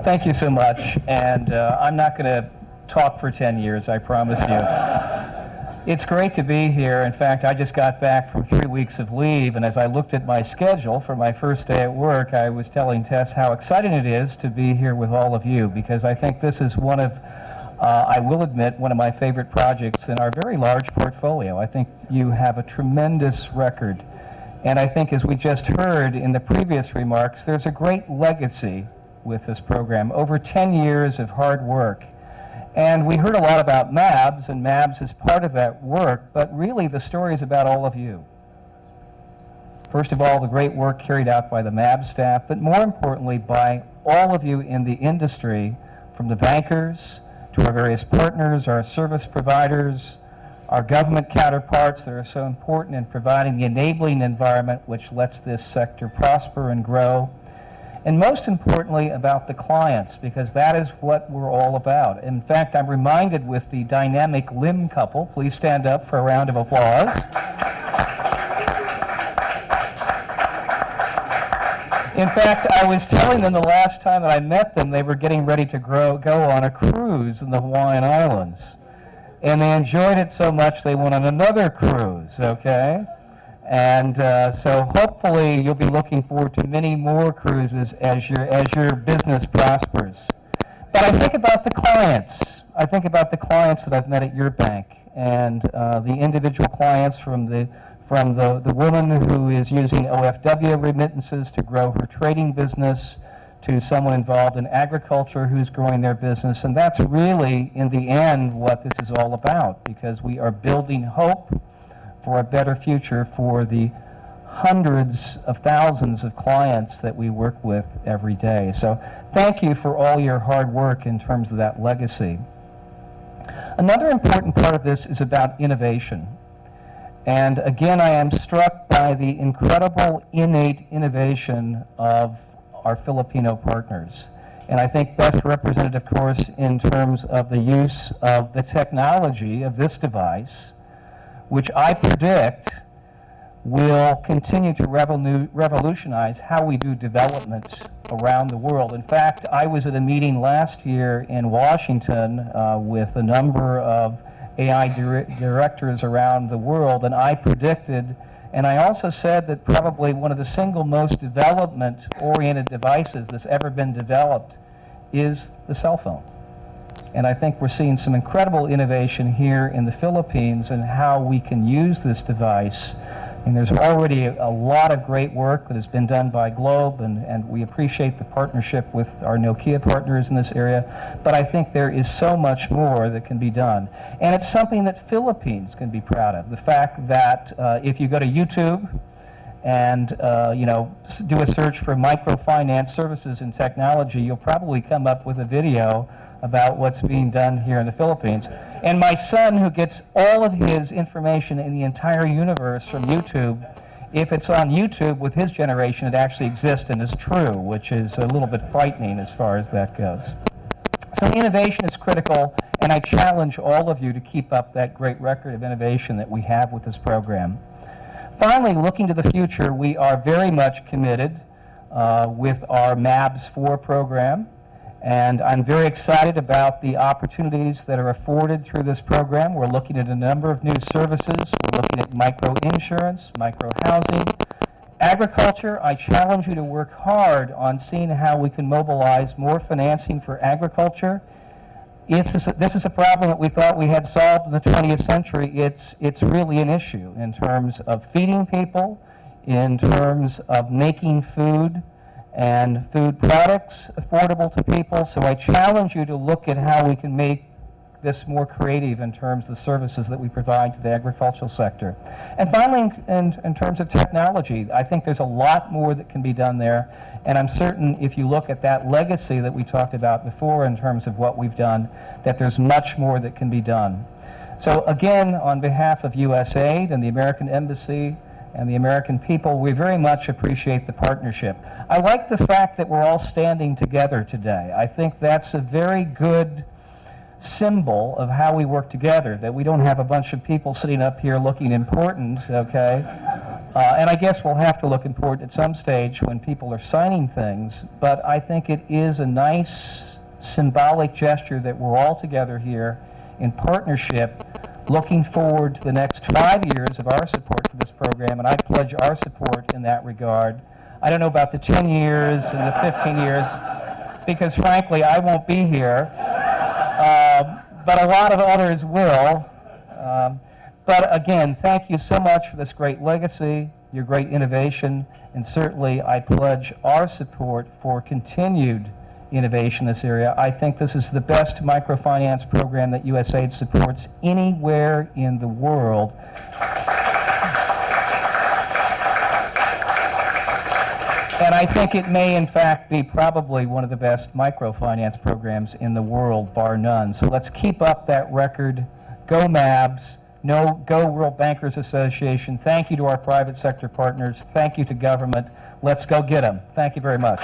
thank you so much. And I'm not going to talk for 10 years, I promise you. It's great to be here. In fact, I just got back from 3 weeks of leave, and as I looked at my schedule for my first day at work, I was telling Tess how exciting it is to be here with all of you, because I think this is one of, I will admit, one of my favorite projects in our very large portfolio. I think you have a tremendous record. And I think, as we just heard in the previous remarks, there's a great legacy with this program, over 10 years of hard work. And we heard a lot about MABS, and MABS is part of that work, but really the story is about all of you. First of all, the great work carried out by the MABS staff, but more importantly by all of you in the industry, from the bankers to our various partners, our service providers, our government counterparts that are so important in providing the enabling environment which lets this sector prosper and grow. And most importantly, about the clients, because that is what we're all about. In fact, I'm reminded with the dynamic limb couple, please stand up for a round of applause. In fact, I was telling them the last time that I met them, they were getting ready to go on a cruise in the Hawaiian Islands. And they enjoyed it so much they went on another cruise, okay? And so hopefully you'll be looking forward to many more cruises as your business prospers. But I think about the clients. I think about the clients that I've met at your bank, and the individual clients from the woman who is using OFW remittances to grow her trading business, to someone involved in agriculture who's growing their business. And that's really, in the end, what this is all about, because we are building hope for a better future for the hundreds of thousands of clients that we work with every day. So thank you for all your hard work in terms of that legacy. Another important part of this is about innovation. And again, I am struck by the incredible innate innovation of our Filipino partners. And I think best represented, of course, in terms of the use of the technology of this device, which I predict will continue to revolutionize how we do development around the world. In fact, I was at a meeting last year in Washington with a number of AI directors around the world, and I predicted, and I also said that probably one of the single most development-oriented devices that's ever been developed is the cell phone. And I think we're seeing some incredible innovation here in the Philippines and how we can use this device. And there's already a lot of great work that has been done by Globe, and we appreciate the partnership with our Nokia partners in this area. But I think there is so much more that can be done. And it's something that Philippines can be proud of. The fact that if you go to YouTube and do a search for microfinance services and technology, you'll probably come up with a video about what's being done here in the Philippines. And my son, who gets all of his information in the entire universe from YouTube, if it's on YouTube with his generation, it actually exists and is true, which is a little bit frightening as far as that goes. So innovation is critical, and I challenge all of you to keep up that great record of innovation that we have with this program. Finally, looking to the future, we are very much committed with our MABS 4 program. And I'm very excited about the opportunities that are afforded through this program. We're looking at a number of new services. We're looking at micro-insurance, micro-housing, agriculture. I challenge you to work hard on seeing how we can mobilize more financing for agriculture. This is a problem that we thought we had solved in the 20th century. It's really an issue in terms of feeding people, in terms of making food and food products affordable to people. So I challenge you to look at how we can make this more creative in terms of the services that we provide to the agricultural sector. And finally, in terms of technology, I think there's a lot more that can be done there. And I'm certain if you look at that legacy that we talked about before in terms of what we've done, that there's much more that can be done. So again, on behalf of USAID and the American Embassy and the American people, we very much appreciate the partnership. I like the fact that we're all standing together today. I think that's a very good symbol of how we work together, that we don't have a bunch of people sitting up here looking important, okay? And I guess we'll have to look important at some stage when people are signing things, but I think it is a nice symbolic gesture that we're all together here in partnership looking forward to the next 5 years of our support for this program, and I pledge our support in that regard. I don't know about the 10 years and the 15 years, because frankly I won't be here, but a lot of others will. But again, thank you so much for this great legacy, your great innovation, and certainly I pledge our support for continued innovation in this area. I think this is the best microfinance program that USAID supports anywhere in the world. And I think it may, in fact, be probably one of the best microfinance programs in the world, bar none. So let's keep up that record. Go MABS. No, go World Bankers Association. Thank you to our private sector partners. Thank you to government. Let's go get them. Thank you very much.